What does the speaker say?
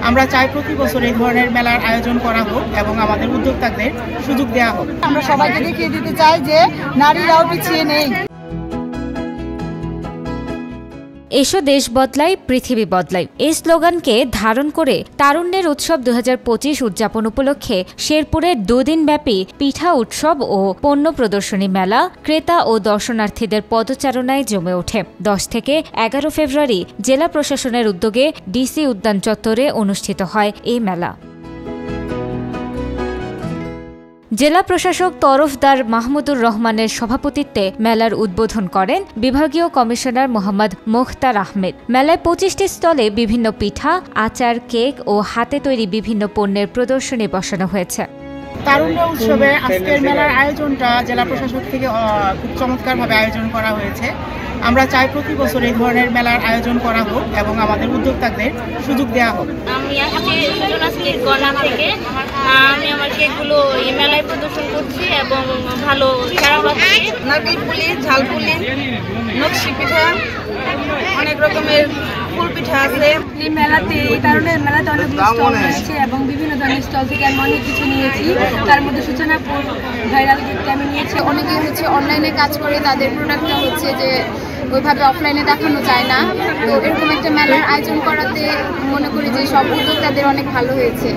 আমরা চাই প্রতি বছর এই ধরনের মেলার আয়োজন করা হোক এবং আমাদের উদ্যোক্তাদের সুযোগ দেওয়া হোক। আমরা সবাইকে দেখিয়ে দিতে চাই যে নারীরাও পিছিয়ে নেই। এসো দেশ বদলাই, পৃথিবী বদলাই এই স্লোগানকে ধারণ করে তারুণ্যের উৎসব 2025 উদযাপন উপলক্ষে শেরপুরে দুদিনব্যাপী পিঠা উৎসব ও পণ্য প্রদর্শনী মেলা ক্রেতা ও দর্শনার্থীদের পদচারণায় জমে ওঠে। 10 থেকে 11 ফেব্রুয়ারি জেলা প্রশাসনের উদ্যোগে ডিসি উদ্যান চত্বরে অনুষ্ঠিত হয় এই মেলা। জেলা প্রশাসক তরফদার মাহমুদুর রহমানের সভাপতিত্বে মেলার উদ্বোধন করেন বিভাগীয় কমিশনার মোহাম্মদ মুখতার আহমেদ। মেলায় 25টি স্টলে বিভিন্ন পিঠা, আচার, কেক ও হাতে তৈরি বিভিন্ন পণ্যের প্রদর্শনী বসানো হয়েছে। তারুণ্য উৎসবে আজকের মেলার আয়োজনটা জেলা প্রশাসক থেকে খুব চমৎকারভাবে আয়োজন করা হয়েছে। আমরা চাই প্রতি বছর এই ধরনের মেলার আয়োজন করা হোক এবং আমাদের উদ্যোক্তাদের সুযোগ দেওয়া হোক। আমি আজকে গলা থেকে আমি আমার কেকগুলো এই মেলায় প্রদর্শন করছি এবং ভালো নারকেল পুলি, ঝাল পুলি, নকশি পিঠা, অনেক রকমের ফুল পিঠা আছে। এই মেলাতে এই কারণে মেলাতে অনেকগুলো স্টল রয়েছে এবং বিভিন্ন ধরনের স্টল থেকে আমি অনেক কিছু নিয়েছি। তার মধ্যে সূচনাপুর ভাইরাল গিফট আমি নিয়েছি। অনেকেই অনলাইনে কাজ করে, তাদের প্রোডাক্টটা যে ওইভাবে অফলাইনে দেখানো যায় না। তো এরকম একটা মেলার আয়োজন করাতে মনে করি যে সব উদ্যোক্তাদের অনেক ভালো হয়েছে।